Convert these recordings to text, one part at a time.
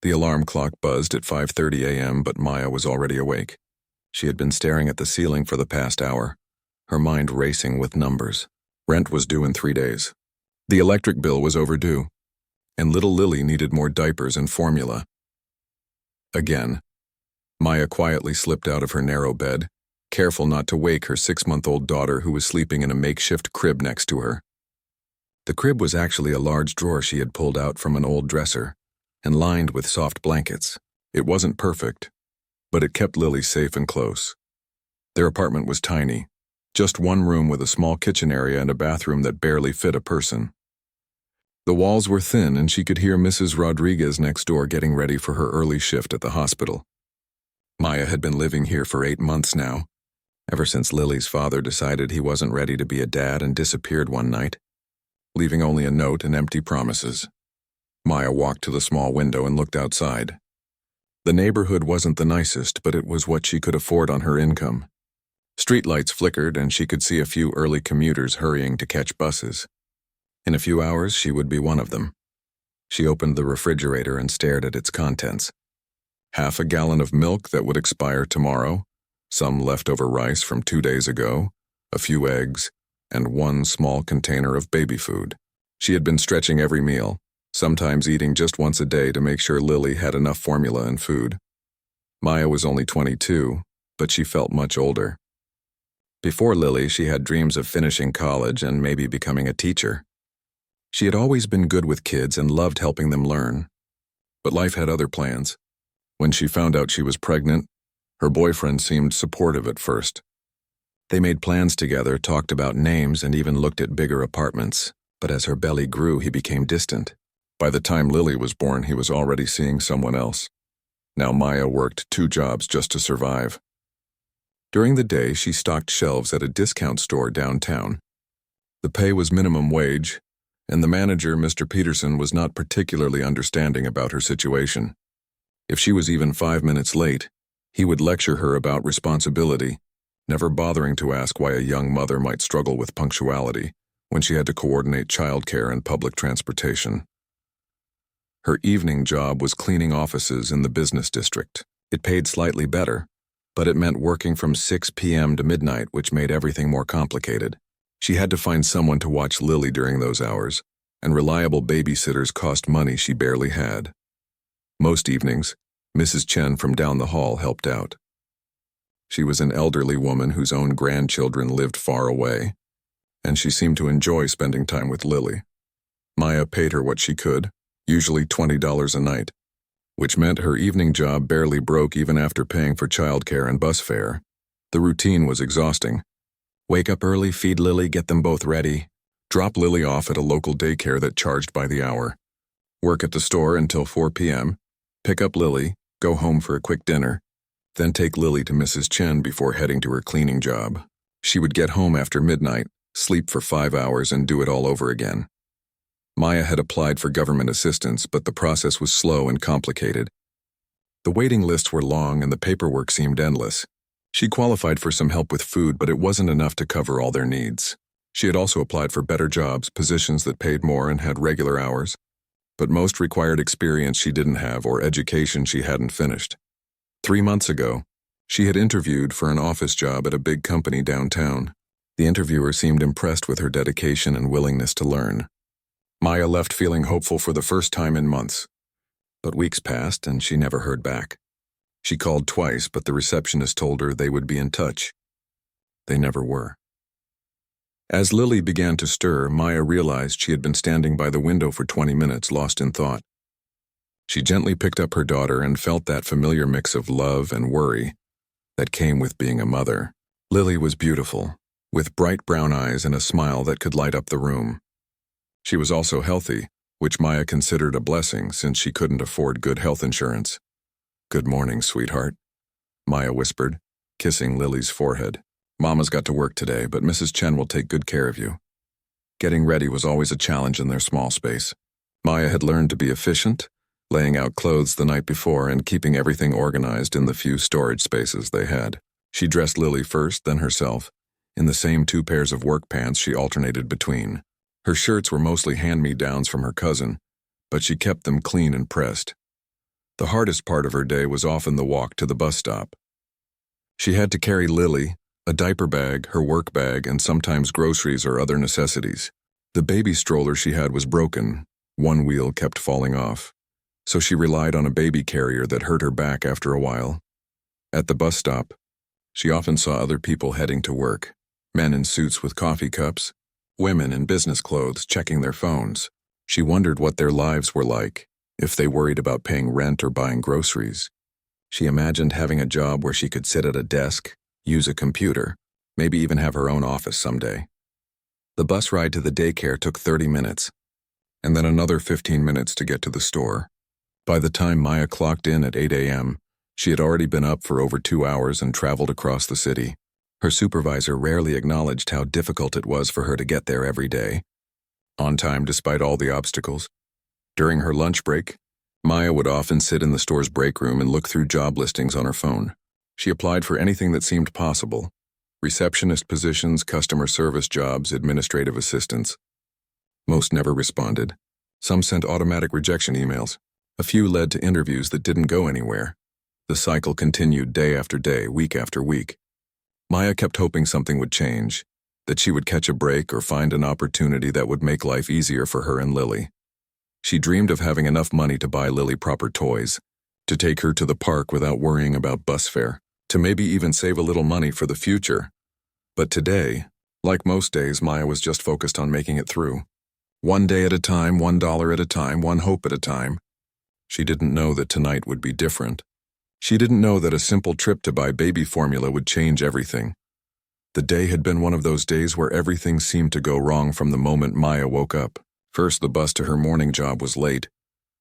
The alarm clock buzzed at 5:30 a.m., but Maya was already awake. She had been staring at the ceiling for the past hour, her mind racing with numbers. Rent was due in 3 days. The electric bill was overdue, and little Lily needed more diapers and formula. Again, Maya quietly slipped out of her narrow bed, careful not to wake her 6-month-old daughter who was sleeping in a makeshift crib next to her. The crib was actually a large drawer she had pulled out from an old dresser and lined with soft blankets. It wasn't perfect, but it kept Lily safe and close. Their apartment was tiny, just one room with a small kitchen area and a bathroom that barely fit a person. The walls were thin, and she could hear Mrs. Rodriguez next door getting ready for her early shift at the hospital. Maya had been living here for 8 months now, ever since Lily's father decided he wasn't ready to be a dad and disappeared one night, leaving only a note and empty promises. Maya walked to the small window and looked outside. The neighborhood wasn't the nicest, but it was what she could afford on her income. Streetlights flickered, and she could see a few early commuters hurrying to catch buses. In a few hours, she would be one of them. She opened the refrigerator and stared at its contents. Half a gallon of milk that would expire tomorrow, some leftover rice from 2 days ago, a few eggs, and one small container of baby food. She had been stretching every meal, sometimes eating just once a day to make sure Lily had enough formula and food. Maya was only 22, but she felt much older. Before Lily, she had dreams of finishing college and maybe becoming a teacher. She had always been good with kids and loved helping them learn. But life had other plans. When she found out she was pregnant, her boyfriend seemed supportive at first. They made plans together, talked about names, and even looked at bigger apartments. But as her belly grew, he became distant. By the time Lily was born, he was already seeing someone else. Now Maya worked 2 jobs just to survive. During the day, she stocked shelves at a discount store downtown. The pay was minimum wage, and the manager, Mr. Peterson, was not particularly understanding about her situation. If she was even 5 minutes late, he would lecture her about responsibility, never bothering to ask why a young mother might struggle with punctuality when she had to coordinate childcare and public transportation. Her evening job was cleaning offices in the business district. It paid slightly better, but it meant working from 6 p.m. to midnight, which made everything more complicated. She had to find someone to watch Lily during those hours, and reliable babysitters cost money she barely had. Most evenings, Mrs. Chen from down the hall helped out. She was an elderly woman whose own grandchildren lived far away, and she seemed to enjoy spending time with Lily. Maya paid her what she could, usually $20 a night, which meant her evening job barely broke even after paying for childcare and bus fare. The routine was exhausting. Wake up early, feed Lily, get them both ready, drop Lily off at a local daycare that charged by the hour, work at the store until 4 p.m., pick up Lily, go home for a quick dinner, then take Lily to Mrs. Chen before heading to her cleaning job. She would get home after midnight, sleep for 5 hours, and do it all over again. Maya had applied for government assistance, but the process was slow and complicated. The waiting lists were long and the paperwork seemed endless. She qualified for some help with food, but it wasn't enough to cover all their needs. She had also applied for better jobs, positions that paid more and had regular hours, but most required experience she didn't have or education she hadn't finished. 3 months ago, she had interviewed for an office job at a big company downtown. The interviewer seemed impressed with her dedication and willingness to learn. Maya left feeling hopeful for the first time in months. But weeks passed and she never heard back. She called twice, but the receptionist told her they would be in touch. They never were. As Lily began to stir, Maya realized she had been standing by the window for 20 minutes, lost in thought. She gently picked up her daughter and felt that familiar mix of love and worry that came with being a mother. Lily was beautiful, with bright brown eyes and a smile that could light up the room. She was also healthy, which Maya considered a blessing since she couldn't afford good health insurance. "Good morning, sweetheart," Maya whispered, kissing Lily's forehead. "Mama's got to work today, but Mrs. Chen will take good care of you." Getting ready was always a challenge in their small space. Maya had learned to be efficient, laying out clothes the night before and keeping everything organized in the few storage spaces they had. She dressed Lily first, then herself, in the same 2 pairs of work pants she alternated between. Her shirts were mostly hand-me-downs from her cousin, but she kept them clean and pressed. The hardest part of her day was often the walk to the bus stop. She had to carry Lily, a diaper bag, her work bag, and sometimes groceries or other necessities. The baby stroller she had was broken. One wheel kept falling off, so she relied on a baby carrier that hurt her back after a while. At the bus stop, she often saw other people heading to work, men in suits with coffee cups, women in business clothes checking their phones. She wondered what their lives were like, if they worried about paying rent or buying groceries. She imagined having a job where she could sit at a desk, use a computer, maybe even have her own office someday. The bus ride to the daycare took 30 minutes, and then another 15 minutes to get to the store. By the time Maya clocked in at 8 a.m., she had already been up for over 2 hours and traveled across the city. Her supervisor rarely acknowledged how difficult it was for her to get there every day, on time despite all the obstacles. During her lunch break, Maya would often sit in the store's break room and look through job listings on her phone. She applied for anything that seemed possible: receptionist positions, customer service jobs, administrative assistants. Most never responded. Some sent automatic rejection emails. A few led to interviews that didn't go anywhere. The cycle continued day after day, week after week. Maya kept hoping something would change, that she would catch a break or find an opportunity that would make life easier for her and Lily. She dreamed of having enough money to buy Lily proper toys, to take her to the park without worrying about bus fare, to maybe even save a little money for the future. But today, like most days, Maya was just focused on making it through. One day at a time, $1 at a time, one hope at a time. She didn't know that tonight would be different. She didn't know that a simple trip to buy baby formula would change everything. The day had been one of those days where everything seemed to go wrong from the moment Maya woke up. First, the bus to her morning job was late,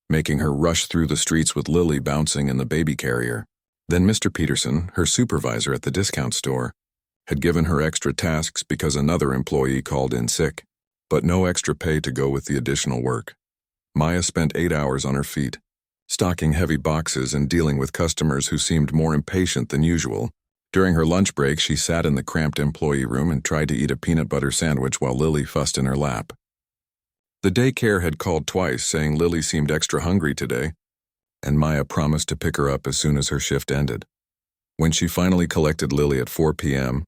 making her rush through the streets with Lily bouncing in the baby carrier. Then Mr. Peterson, her supervisor at the discount store, had given her extra tasks because another employee called in sick, but no extra pay to go with the additional work. Maya spent 8 hours on her feet, stocking heavy boxes and dealing with customers who seemed more impatient than usual. During her lunch break, she sat in the cramped employee room and tried to eat a peanut butter sandwich while Lily fussed in her lap. The daycare had called twice, saying Lily seemed extra hungry today, and Maya promised to pick her up as soon as her shift ended. When she finally collected Lily at 4 p.m.,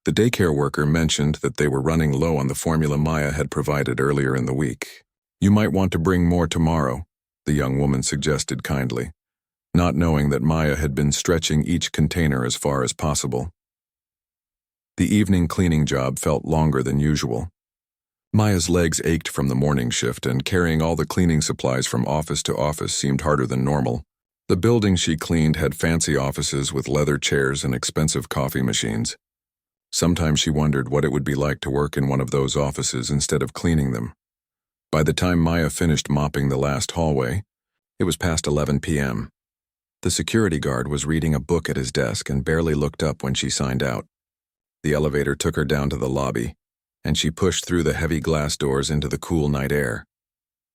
the daycare worker mentioned that they were running low on the formula Maya had provided earlier in the week. "You might want to bring more tomorrow," the young woman suggested kindly, not knowing that Maya had been stretching each container as far as possible. The evening cleaning job felt longer than usual. Maya's legs ached from the morning shift, and carrying all the cleaning supplies from office to office seemed harder than normal. The building she cleaned had fancy offices with leather chairs and expensive coffee machines. Sometimes she wondered what it would be like to work in one of those offices instead of cleaning them. By the time Maya finished mopping the last hallway, it was past 11 p.m. The security guard was reading a book at his desk and barely looked up when she signed out. The elevator took her down to the lobby, and she pushed through the heavy glass doors into the cool night air.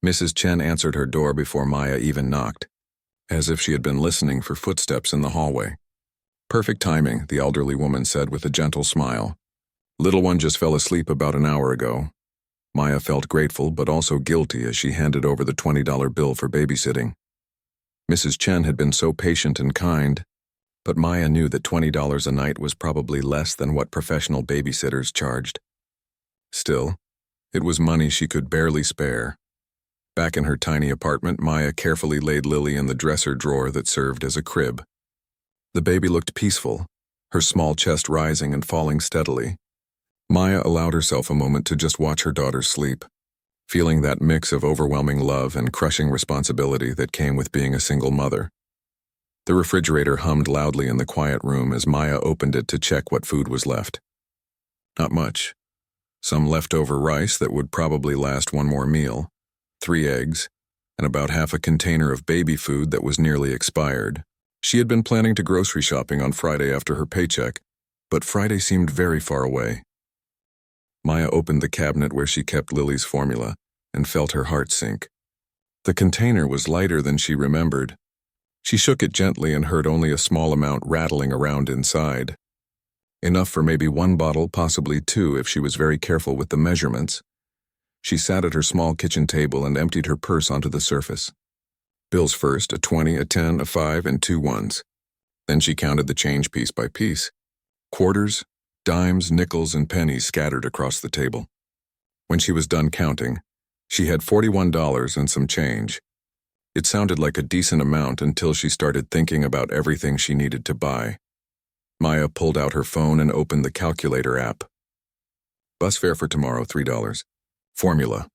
Mrs. Chen answered her door before Maya even knocked, as if she had been listening for footsteps in the hallway. "Perfect timing," the elderly woman said with a gentle smile. "Little one just fell asleep about an hour ago." Maya felt grateful but also guilty as she handed over the $20 bill for babysitting. Mrs. Chen had been so patient and kind, but Maya knew that $20 a night was probably less than what professional babysitters charged. Still, it was money she could barely spare. Back in her tiny apartment, Maya carefully laid Lily in the dresser drawer that served as a crib. The baby looked peaceful, her small chest rising and falling steadily. Maya allowed herself a moment to just watch her daughter sleep, feeling that mix of overwhelming love and crushing responsibility that came with being a single mother. The refrigerator hummed loudly in the quiet room as Maya opened it to check what food was left. Not much. Some leftover rice that would probably last one more meal, 3 eggs, and about half a container of baby food that was nearly expired. She had been planning to grocery shopping on Friday after her paycheck, but Friday seemed very far away. Maya opened the cabinet where she kept Lily's formula and felt her heart sink. The container was lighter than she remembered. She shook it gently and heard only a small amount rattling around inside. Enough for maybe 1 bottle, possibly 2 if she was very careful with the measurements. She sat at her small kitchen table and emptied her purse onto the surface. Bills first, a 20, a 10, a 5, and 2 ones. Then she counted the change piece by piece. Quarters, dimes, nickels, and pennies scattered across the table. When she was done counting, she had $41 and some change. It sounded like a decent amount until she started thinking about everything she needed to buy. Maya pulled out her phone and opened the calculator app. Bus fare for tomorrow, $3. Formula,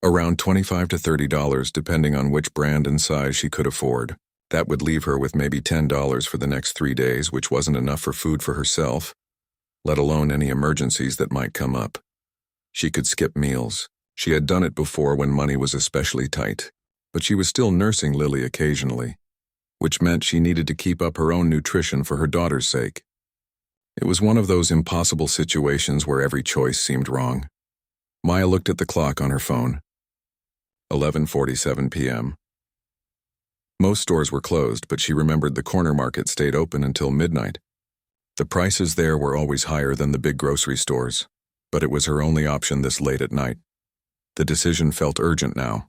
around $25 to $30 depending on which brand and size she could afford. That would leave her with maybe $10 for the next 3 days, which wasn't enough for food for herself, let alone any emergencies that might come up. She could skip meals. She had done it before when money was especially tight, but she was still nursing Lily occasionally, which meant she needed to keep up her own nutrition for her daughter's sake. It was one of those impossible situations where every choice seemed wrong. Maya looked at the clock on her phone. 11:47 p.m. Most stores were closed, but she remembered the corner market stayed open until midnight. The prices there were always higher than the big grocery stores, but it was her only option this late at night. The decision felt urgent now.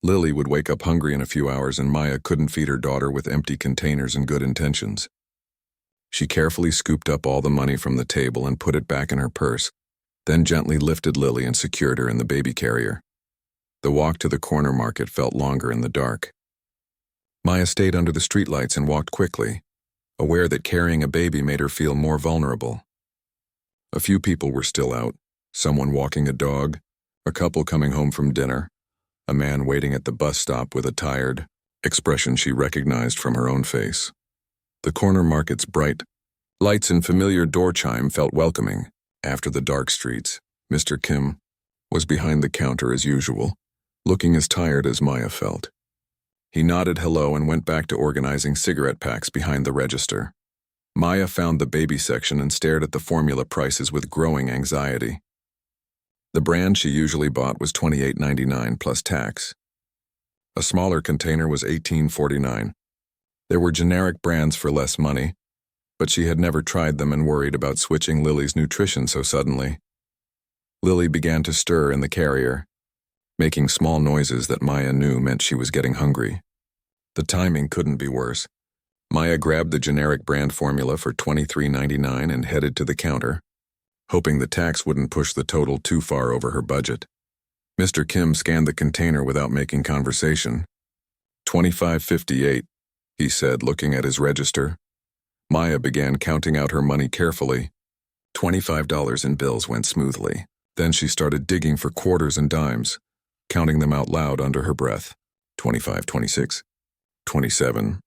Lily would wake up hungry in a few hours, and Maya couldn't feed her daughter with empty containers and good intentions. She carefully scooped up all the money from the table and put it back in her purse, then gently lifted Lily and secured her in the baby carrier. The walk to the corner market felt longer in the dark. Maya stayed under the streetlights and walked quickly, aware that carrying a baby made her feel more vulnerable. A few people were still out, someone walking a dog, a couple coming home from dinner, a man waiting at the bus stop with a tired expression she recognized from her own face. The corner market's bright lights and familiar door chime felt welcoming. After the dark streets, Mr. Kim was behind the counter as usual, looking as tired as Maya felt. He nodded hello and went back to organizing cigarette packs behind the register. Maya found the baby section and stared at the formula prices with growing anxiety. The brand she usually bought was $28.99 plus tax. A smaller container was $18.49. There were generic brands for less money, but she had never tried them and worried about switching Lily's nutrition so suddenly. Lily began to stir in the carrier, making small noises that Maya knew meant she was getting hungry. The timing couldn't be worse. Maya grabbed the generic brand formula for $23.99 and headed to the counter, hoping the tax wouldn't push the total too far over her budget. Mr. Kim scanned the container without making conversation. $25.58, he said, looking at his register. Maya began counting out her money carefully. $25 in bills went smoothly. Then she started digging for quarters and dimes, counting them out loud under her breath. 25, 26, 27.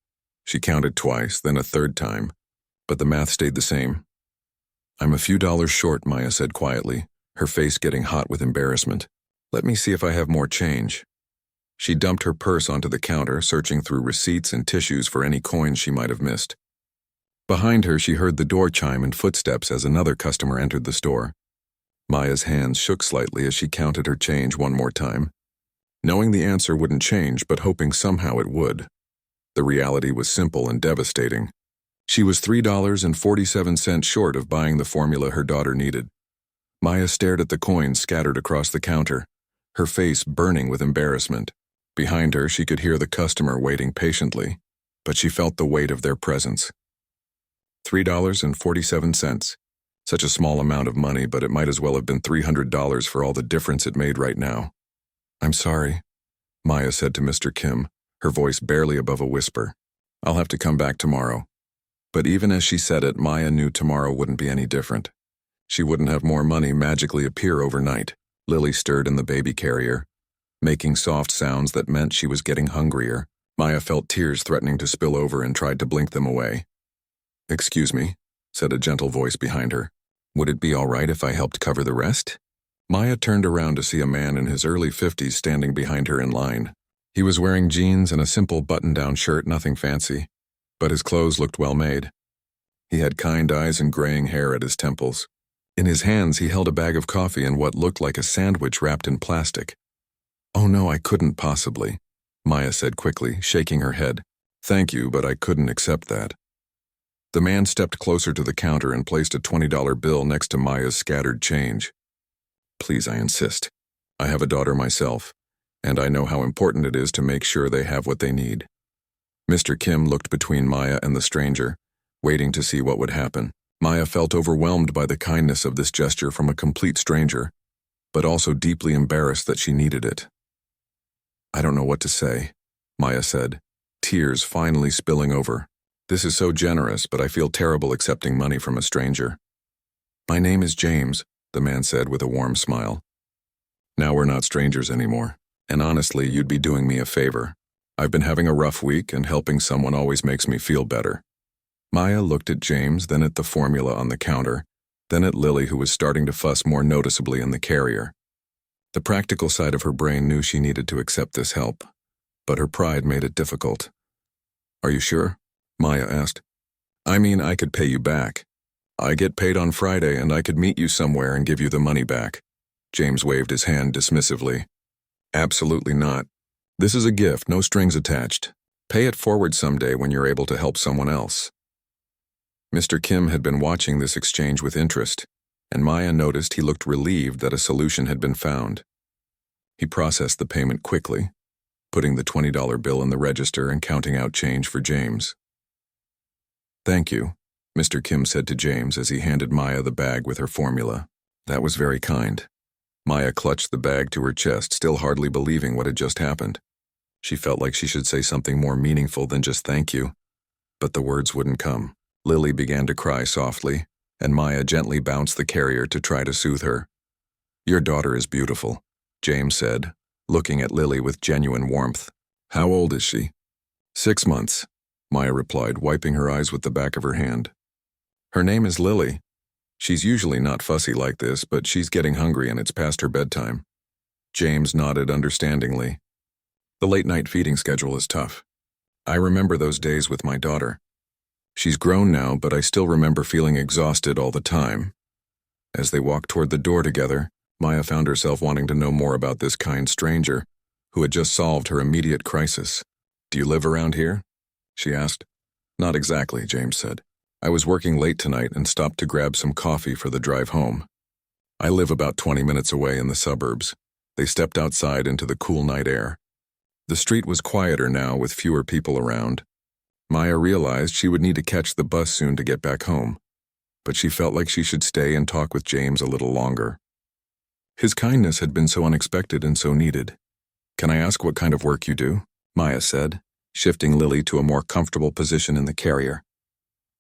She counted twice, then a third time, but the math stayed the same. I'm a few dollars short, Maya said quietly, her face getting hot with embarrassment. Let me see if I have more change. She dumped her purse onto the counter, searching through receipts and tissues for any coins she might have missed. Behind her, she heard the door chime and footsteps as another customer entered the store. Maya's hands shook slightly as she counted her change one more time, knowing the answer wouldn't change but hoping somehow it would. The reality was simple and devastating. She was $3.47 short of buying the formula her daughter needed. Maya stared at the coins scattered across the counter, her face burning with embarrassment. Behind her, she could hear the customer waiting patiently, but she felt the weight of their presence. $3.47. Such a small amount of money, but it might as well have been $300 for all the difference it made right now. I'm sorry, Maya said to Mr. Kim, her voice barely above a whisper. I'll have to come back tomorrow. But even as she said it, Maya knew tomorrow wouldn't be any different. She wouldn't have more money magically appear overnight. Lily stirred in the baby carrier, making soft sounds that meant she was getting hungrier. Maya felt tears threatening to spill over and tried to blink them away. Excuse me, said a gentle voice behind her. Would it be all right if I helped cover the rest? Maya turned around to see a man in his early 50s standing behind her in line. He was wearing jeans and a simple button-down shirt, nothing fancy, but his clothes looked well made. He had kind eyes and graying hair at his temples. In his hands, he held a bag of coffee and what looked like a sandwich wrapped in plastic. Oh no, I couldn't possibly, Maya said quickly, shaking her head. Thank you, but I couldn't accept that. The man stepped closer to the counter and placed a $20 bill next to Maya's scattered change. Please, I insist. I have a daughter myself, and I know how important it is to make sure they have what they need. Mr. Kim looked between Maya and the stranger, waiting to see what would happen. Maya felt overwhelmed by the kindness of this gesture from a complete stranger, but also deeply embarrassed that she needed it. "I don't know what to say," Maya said, tears finally spilling over. "This is so generous, but I feel terrible accepting money from a stranger." "My name is James," the man said with a warm smile. "Now we're not strangers anymore, and honestly, you'd be doing me a favor. I've been having a rough week, and helping someone always makes me feel better." Maya looked at James, then at the formula on the counter, then at Lily, who was starting to fuss more noticeably in the carrier. The practical side of her brain knew she needed to accept this help, but her pride made it difficult. "Are you sure?" Maya asked. "I mean, I could pay you back. I get paid on Friday, and I could meet you somewhere and give you the money back." James waved his hand dismissively. "Absolutely not. This is a gift, no strings attached. Pay it forward someday when you're able to help someone else." Mr. Kim had been watching this exchange with interest, and Maya noticed he looked relieved that a solution had been found. He processed the payment quickly, putting the $20 bill in the register and counting out change for James. "Thank you," Mr. Kim said to James as he handed Maya the bag with her formula. "That was very kind." Maya clutched the bag to her chest, still hardly believing what had just happened. She felt like she should say something more meaningful than just thank you, but the words wouldn't come. Lily began to cry softly, and Maya gently bounced the carrier to try to soothe her. "Your daughter is beautiful," James said, looking at Lily with genuine warmth. "How old is she?" 6 months, Maya replied, wiping her eyes with the back of her hand. "Her name is Lily. She's usually not fussy like this, but she's getting hungry and it's past her bedtime." James nodded understandingly. "The late-night feeding schedule is tough. I remember those days with my daughter. She's grown now, but I still remember feeling exhausted all the time." As they walked toward the door together, Maya found herself wanting to know more about this kind stranger who had just solved her immediate crisis. "Do you live around here?" she asked. "Not exactly," James said. "I was working late tonight and stopped to grab some coffee for the drive home. I live about 20 minutes away in the suburbs." They stepped outside into the cool night air. The street was quieter now, with fewer people around. Maya realized she would need to catch the bus soon to get back home, but she felt like she should stay and talk with James a little longer. His kindness had been so unexpected and so needed. "Can I ask what kind of work you do?" Maya said, shifting Lily to a more comfortable position in the carrier.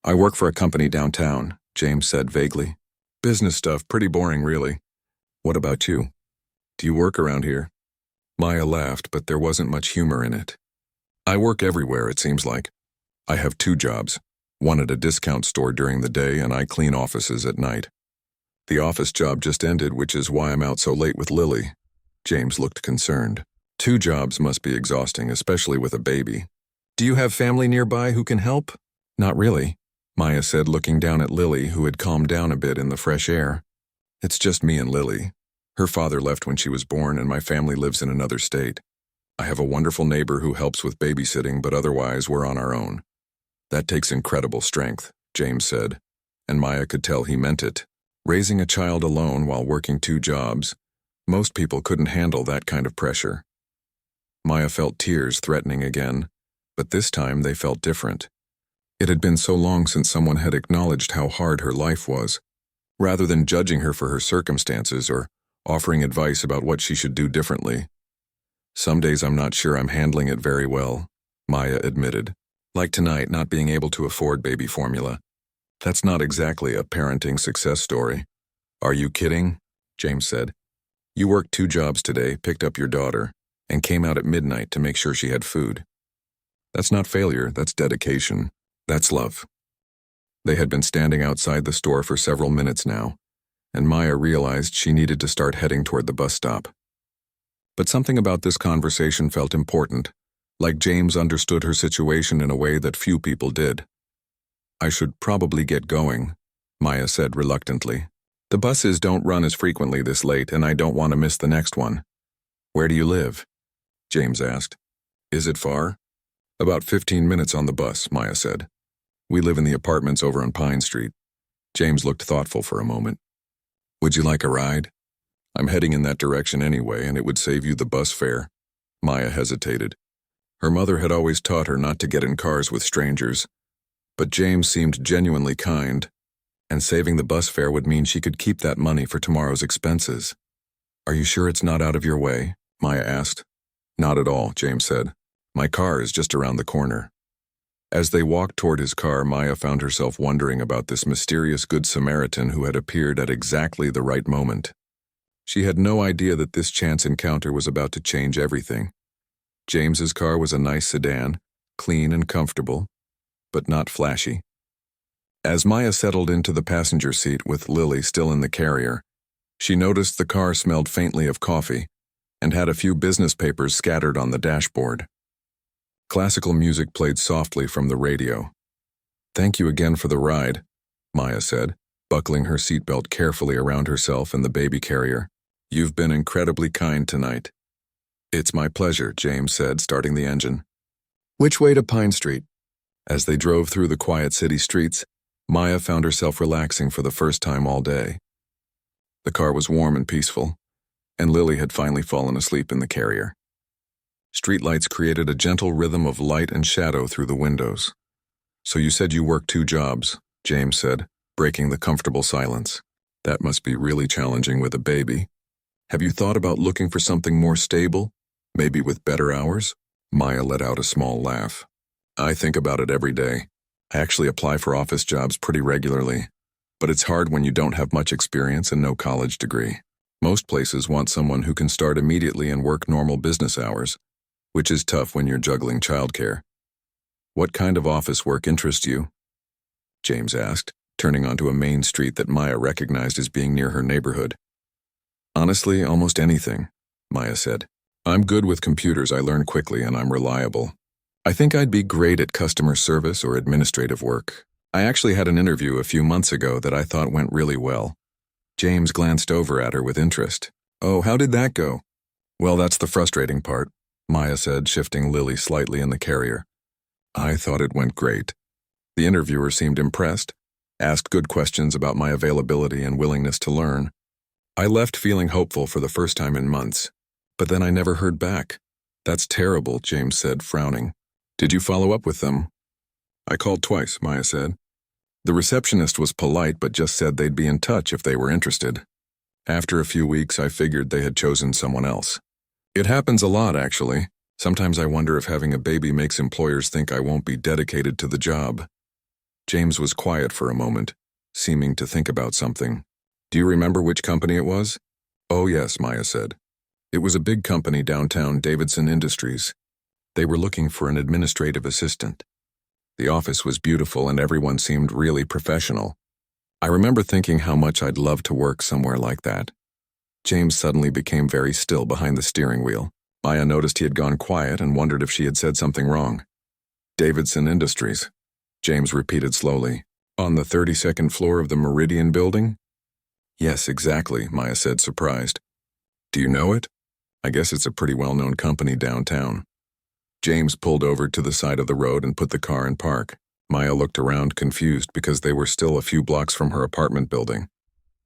"I work for a company downtown," James said vaguely. "Business stuff, pretty boring really. What about you? Do you work around here?" Maya laughed, but there wasn't much humor in it. "I work everywhere, it seems like. I have 2 jobs, one at a discount store during the day and I clean offices at night. The office job just ended, which is why I'm out so late with Lily." James looked concerned. 2 jobs must be exhausting, especially with a baby. "Do you have family nearby who can help?" "Not really," Maya said, looking down at Lily, who had calmed down a bit in the fresh air. "It's just me and Lily. Her father left when she was born and my family lives in another state. I have a wonderful neighbor who helps with babysitting, but otherwise we're on our own." "That takes incredible strength," James said, and Maya could tell he meant it. Raising a child alone while working 2 jobs, most people couldn't handle that kind of pressure. Maya felt tears threatening again, but this time they felt different. It had been so long since someone had acknowledged how hard her life was, rather than judging her for her circumstances or offering advice about what she should do differently. "Some days I'm not sure I'm handling it very well," Maya admitted. "Like tonight, not being able to afford baby formula. That's not exactly a parenting success story." "Are you kidding?" James said. "You worked 2 jobs today, picked up your daughter, and came out at midnight to make sure she had food. That's not failure, that's dedication. That's love." They had been standing outside the store for several minutes now, and Maya realized she needed to start heading toward the bus stop. But something about this conversation felt important, like James understood her situation in a way that few people did. "I should probably get going," Maya said reluctantly. "The buses don't run as frequently this late, and I don't want to miss the next one." "Where do you live?" James asked. "Is it far?" "About 15 minutes on the bus," Maya said. "We live in the apartments over on Pine Street." James looked thoughtful for a moment. "Would you like a ride? I'm heading in that direction anyway, and it would save you the bus fare." Maya hesitated. Her mother had always taught her not to get in cars with strangers, but James seemed genuinely kind, and saving the bus fare would mean she could keep that money for tomorrow's expenses. "Are you sure it's not out of your way?" Maya asked. "Not at all," James said. "My car is just around the corner." As they walked toward his car, Maya found herself wondering about this mysterious Good Samaritan who had appeared at exactly the right moment. She had no idea that this chance encounter was about to change everything. James's car was a nice sedan, clean and comfortable, but not flashy. As Maya settled into the passenger seat with Lily still in the carrier, she noticed the car smelled faintly of coffee and had a few business papers scattered on the dashboard. Classical music played softly from the radio. "Thank you again for the ride," Maya said, buckling her seatbelt carefully around herself and the baby carrier. "You've been incredibly kind tonight." "It's my pleasure," James said, starting the engine. "Which way to Pine Street?" As they drove through the quiet city streets, Maya found herself relaxing for the first time all day. The car was warm and peaceful, and Lily had finally fallen asleep in the carrier. Streetlights created a gentle rhythm of light and shadow through the windows. "So you said you work 2 jobs, James said, breaking the comfortable silence. "That must be really challenging with a baby. Have you thought about looking for something more stable, maybe with better hours?" Maya let out a small laugh. "I think about it every day. I actually apply for office jobs pretty regularly, but it's hard when you don't have much experience and no college degree. Most places want someone who can start immediately and work normal business hours, which is tough when you're juggling childcare." "What kind of office work interests you?" James asked, turning onto a main street that Maya recognized as being near her neighborhood. "Honestly, almost anything," Maya said. "I'm good with computers, I learn quickly, and I'm reliable. I think I'd be great at customer service or administrative work. I actually had an interview a few months ago that I thought went really well." James glanced over at her with interest. "Oh, how did that go?" "Well, that's the frustrating part," Maya said, shifting Lily slightly in the carrier. "I thought it went great. The interviewer seemed impressed, asked good questions about my availability and willingness to learn. I left feeling hopeful for the first time in months, but then I never heard back." "That's terrible," James said, frowning. "Did you follow up with them?" "I called twice," Maya said. "The receptionist was polite but just said they'd be in touch if they were interested. After a few weeks, I figured they had chosen someone else. It happens a lot, actually. Sometimes I wonder if having a baby makes employers think I won't be dedicated to the job." James was quiet for a moment, seeming to think about something. "Do you remember which company it was?" "Oh yes," Maya said. "It was a big company downtown, Davidson Industries. They were looking for an administrative assistant. The office was beautiful and everyone seemed really professional. I remember thinking how much I'd love to work somewhere like that." James suddenly became very still behind the steering wheel. Maya noticed he had gone quiet and wondered if she had said something wrong. "Davidson Industries," James repeated slowly. "On the 32nd floor of the Meridian building?" "Yes, exactly," Maya said, surprised. "Do you know it? I guess it's a pretty well-known company downtown." James pulled over to the side of the road and put the car in park. Maya looked around, confused because they were still a few blocks from her apartment building.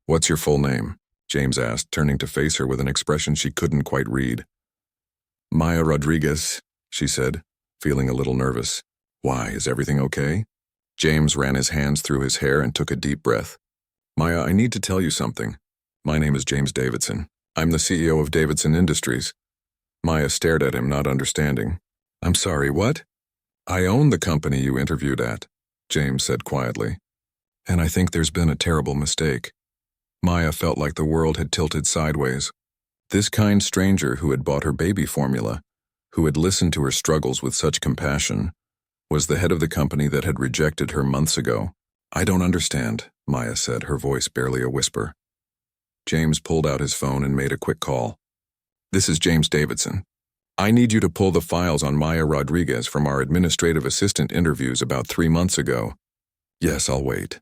"What's your full name?" James asked, turning to face her with an expression she couldn't quite read. "Maya Rodriguez," she said, feeling a little nervous. "Why, is everything okay?" James ran his hands through his hair and took a deep breath. "Maya, I need to tell you something. My name is James Davidson. I'm the CEO of Davidson Industries." Maya stared at him, not understanding. "I'm sorry, what?" "I own the company you interviewed at," James said quietly. "And I think there's been a terrible mistake." Maya felt like the world had tilted sideways. This kind stranger who had bought her baby formula, who had listened to her struggles with such compassion, was the head of the company that had rejected her months ago. "I don't understand," Maya said, her voice barely a whisper. James pulled out his phone and made a quick call. "This is James Davidson. I need you to pull the files on Maya Rodriguez from our administrative assistant interviews about 3 months ago." "Yes, I'll wait."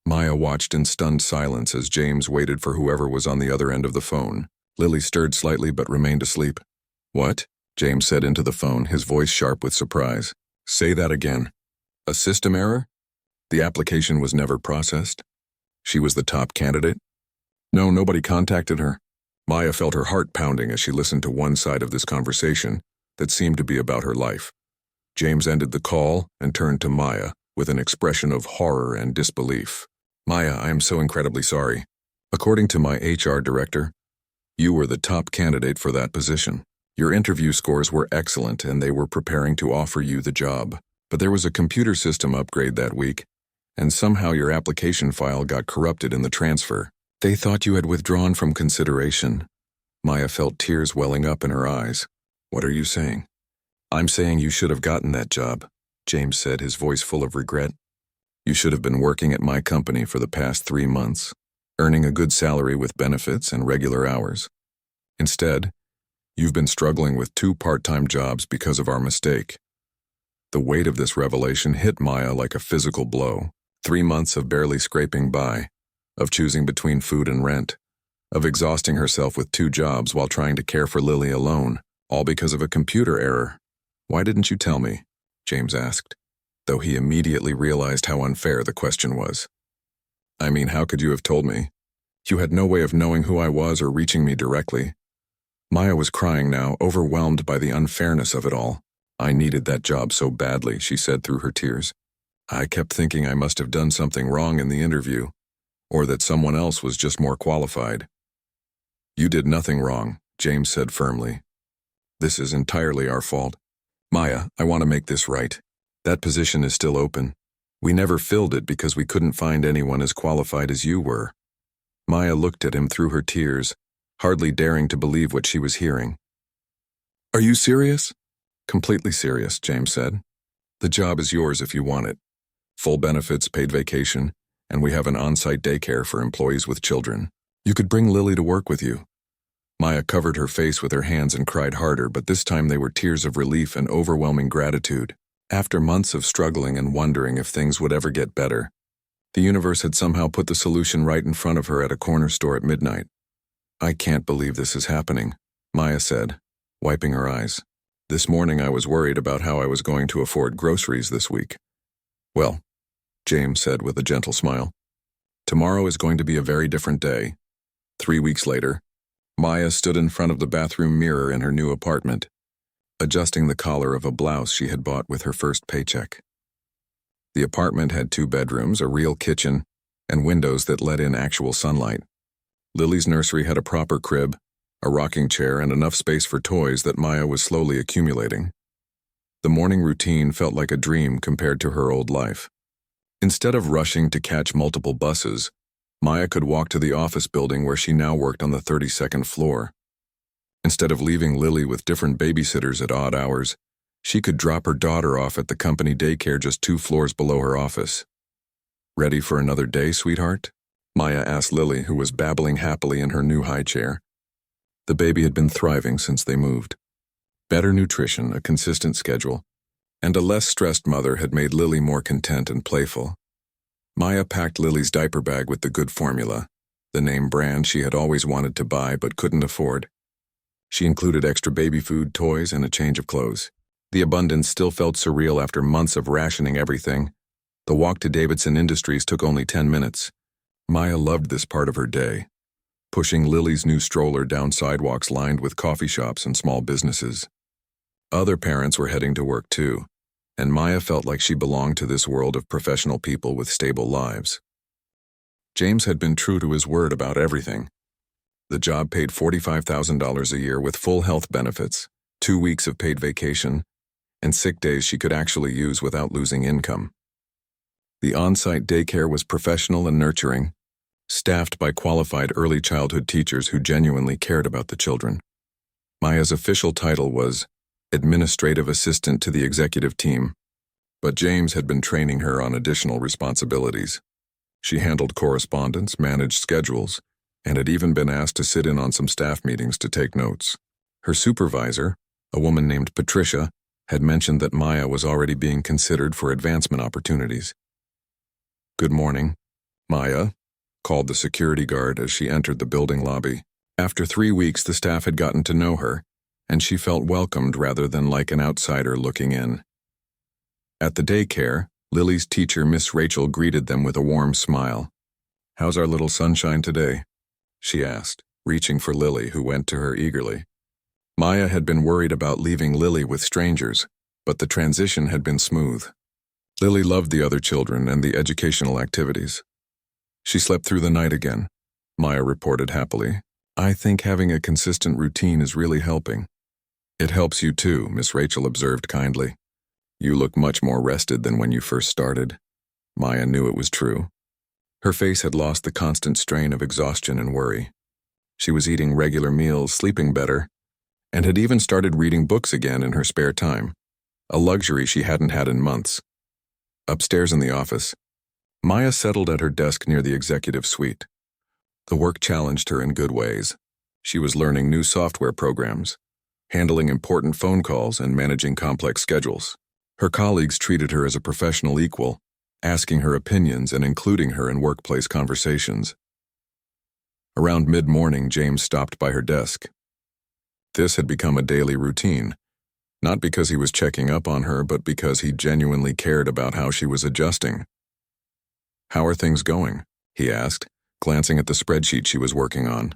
Maya watched in stunned silence as James waited for whoever was on the other end of the phone. Lily stirred slightly but remained asleep. "What?" James said into the phone, his voice sharp with surprise. "Say that again." "A system error? The application was never processed? She was the top candidate?" "No, nobody contacted her. Maya felt her heart pounding as she listened to one side of this conversation that seemed to be about her life. James ended the call and turned to Maya with an expression of horror and disbelief. "Maya, I am so incredibly sorry. According to my HR director, you were the top candidate for that position. Your interview scores were excellent and they were preparing to offer you the job. But there was a computer system upgrade that week, and somehow your application file got corrupted in the transfer. They thought you had withdrawn from consideration." Maya felt tears welling up in her eyes. "What are you saying?" "I'm saying you should have gotten that job," James said, his voice full of regret. "You should have been working at my company for the past 3 months, earning a good salary with benefits and regular hours. Instead, you've been struggling with 2 part-time jobs because of our mistake." The weight of this revelation hit Maya like a physical blow. 3 months of barely scraping by, of choosing between food and rent, of exhausting herself with 2 jobs while trying to care for Lily alone, all because of a computer error. "Why didn't you tell me?" James asked, though he immediately realized how unfair the question was. "I mean, how could you have told me? You had no way of knowing who I was or reaching me directly." Maya was crying now, overwhelmed by the unfairness of it all. "I needed that job so badly," she said through her tears. "I kept thinking I must have done something wrong in the interview, or that someone else was just more qualified." "You did nothing wrong," James said firmly. "This is entirely our fault. Maya, I want to make this right. That position is still open. We never filled it because we couldn't find anyone as qualified as you were." Maya looked at him through her tears, hardly daring to believe what she was hearing. "Are you serious?" "Completely serious," James said. "The job is yours if you want it. Full benefits, paid vacation, and we have an on-site daycare for employees with children. You could bring Lily to work with you." Maya covered her face with her hands and cried harder, but this time they were tears of relief and overwhelming gratitude. After months of struggling and wondering if things would ever get better, the universe had somehow put the solution right in front of her at a corner store at midnight. "I can't believe this is happening," Maya said, wiping her eyes. "This morning I was worried about how I was going to afford groceries this week." "Well," James said with a gentle smile, "tomorrow is going to be a very different day." 3 weeks later, Maya stood in front of the bathroom mirror in her new apartment, adjusting the collar of a blouse she had bought with her first paycheck. The apartment had 2 bedrooms, a real kitchen, and windows that let in actual sunlight. Lily's nursery had a proper crib, a rocking chair, and enough space for toys that Maya was slowly accumulating. The morning routine felt like a dream compared to her old life. Instead of rushing to catch multiple buses, Maya could walk to the office building where she now worked on the 32nd floor. Instead of leaving Lily with different babysitters at odd hours, she could drop her daughter off at the company daycare just 2 floors below her office. "Ready for another day, sweetheart?" Maya asked Lily, who was babbling happily in her new high chair. The baby had been thriving since they moved. Better nutrition, a consistent schedule, and a less stressed mother had made Lily more content and playful. Maya packed Lily's diaper bag with the good formula, the name brand she had always wanted to buy but couldn't afford. She included extra baby food, toys, and a change of clothes. The abundance still felt surreal after months of rationing everything. The walk to Davidson Industries took only 10 minutes. Maya loved this part of her day, pushing Lily's new stroller down sidewalks lined with coffee shops and small businesses. Other parents were heading to work too, and Maya felt like she belonged to this world of professional people with stable lives. James had been true to his word about everything. The job paid $45,000 a year with full health benefits, 2 weeks of paid vacation, and sick days she could actually use without losing income. The on-site daycare was professional and nurturing, staffed by qualified early childhood teachers who genuinely cared about the children. Maya's official title was Administrative Assistant to the Executive Team, but James had been training her on additional responsibilities. She handled correspondence, managed schedules, and had even been asked to sit in on some staff meetings to take notes. Her supervisor, a woman named Patricia, had mentioned that Maya was already being considered for advancement opportunities. "Good morning, Maya," called the security guard as she entered the building lobby. After 3 weeks, the staff had gotten to know her, and she felt welcomed rather than like an outsider looking in. At the daycare, Lily's teacher, Miss Rachel, greeted them with a warm smile. "How's our little sunshine today?" she asked. reaching for Lily, who went to her eagerly. Maya had been worried about leaving Lily with strangers, but the transition had been smooth. Lily loved the other children and the educational activities. She slept through the night again, Maya reported happily. I think having a consistent routine is really helping. It helps you too, Miss Rachel observed kindly. You look much more rested than when you first started. Maya knew it was true. Her face had lost the constant strain of exhaustion and worry. She was eating regular meals, sleeping better, and had even started reading books again in her spare time, a luxury she hadn't had in months. Upstairs in the office, Maya settled at her desk near the executive suite. The work challenged her in good ways. She was learning new software programs, handling important phone calls, and managing complex schedules. Her colleagues treated her as a professional equal, asking her opinions and including her in workplace conversations. Around mid-morning, James stopped by her desk. This had become a daily routine, not because he was checking up on her, but because he genuinely cared about how she was adjusting. How are things going? He asked, glancing at the spreadsheet she was working on.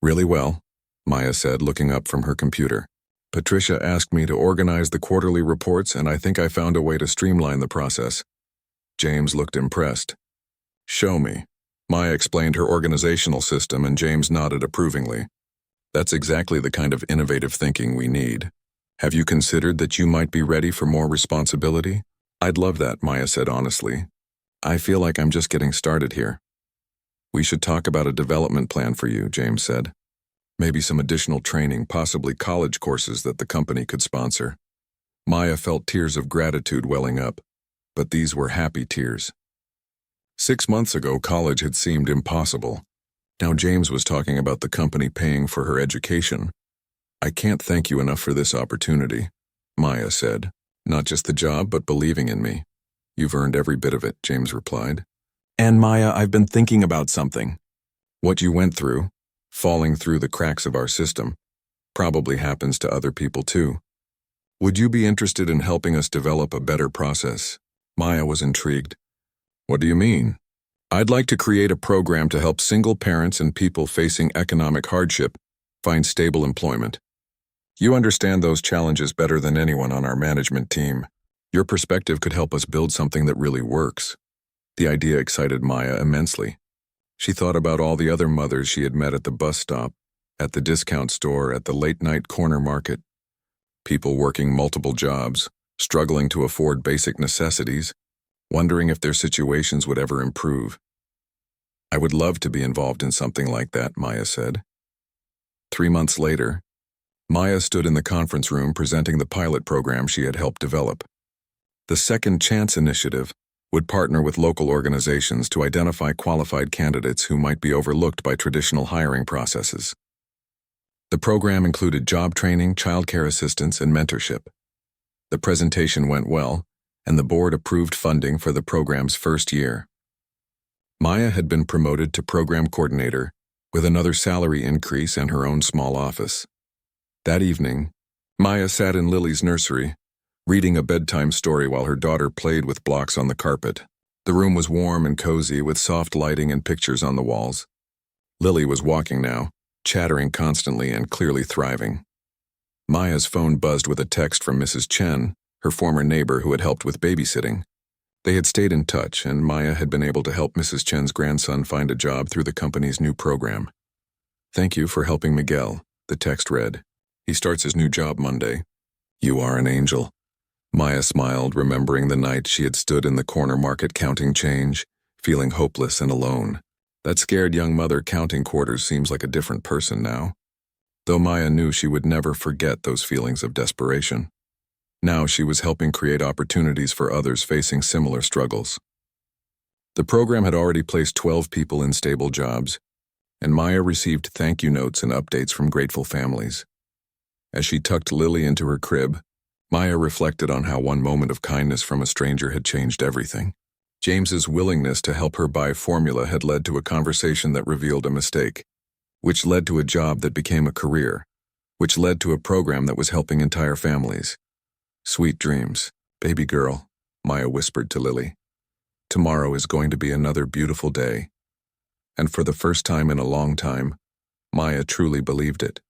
Really well, Maya said, looking up from her computer. Patricia asked me to organize the quarterly reports, and I think I found a way to streamline the process. James looked impressed. Show me. Maya explained her organizational system, and James nodded approvingly. That's exactly the kind of innovative thinking we need. Have you considered that you might be ready for more responsibility? I'd love that, Maya said honestly. I feel like I'm just getting started here. We should talk about a development plan for you, James said. Maybe some additional training, possibly college courses that the company could sponsor. Maya felt tears of gratitude welling up, but these were happy tears. 6 months ago, college had seemed impossible. Now James was talking about the company paying for her education. I can't thank you enough for this opportunity, Maya said. Not just the job, but believing in me. You've earned every bit of it, James replied. And Maya, I've been thinking about something. What you went through, falling through the cracks of our system, probably happens to other people too. Would you be interested in helping us develop a better process? Maya was intrigued. What do you mean? I'd like to create a program to help single parents and people facing economic hardship find stable employment. You understand those challenges better than anyone on our management team. Your perspective could help us build something that really works. The idea excited Maya immensely. She thought about all the other mothers she had met at the bus stop, at the discount store, at the late-night corner market. People working multiple jobs, struggling to afford basic necessities, wondering if their situations would ever improve. I would love to be involved in something like that, Maya said. 3 months later, Maya stood in the conference room presenting the pilot program she had helped develop. The Second Chance Initiative would partner with local organizations to identify qualified candidates who might be overlooked by traditional hiring processes. The program included job training, childcare assistance, and mentorship. The presentation went well, and the board approved funding for the program's first year. Maya had been promoted to program coordinator with another salary increase and her own small office. That evening, Maya sat in Lily's nursery, reading a bedtime story while her daughter played with blocks on the carpet. The room was warm and cozy with soft lighting and pictures on the walls. Lily was walking now, chattering constantly and clearly thriving. Maya's phone buzzed with a text from Mrs. Chen, her former neighbor who had helped with babysitting. They had stayed in touch, and Maya had been able to help Mrs. Chen's grandson find a job through the company's new program. Thank you for helping Miguel, the text read. He starts his new job Monday. You are an angel. Maya smiled, remembering the night she had stood in the corner market counting change, feeling hopeless and alone. That scared young mother counting quarters seems like a different person now. Though Maya knew she would never forget those feelings of desperation. Now she was helping create opportunities for others facing similar struggles. The program had already placed 12 people in stable jobs, and Maya received thank you notes and updates from grateful families. As she tucked Lily into her crib, Maya reflected on how one moment of kindness from a stranger had changed everything. James's willingness to help her buy formula had led to a conversation that revealed a mistake, which led to a job that became a career, which led to a program that was helping entire families. Sweet dreams, baby girl, Maya whispered to Lily. Tomorrow is going to be another beautiful day. And for the first time in a long time, Maya truly believed it.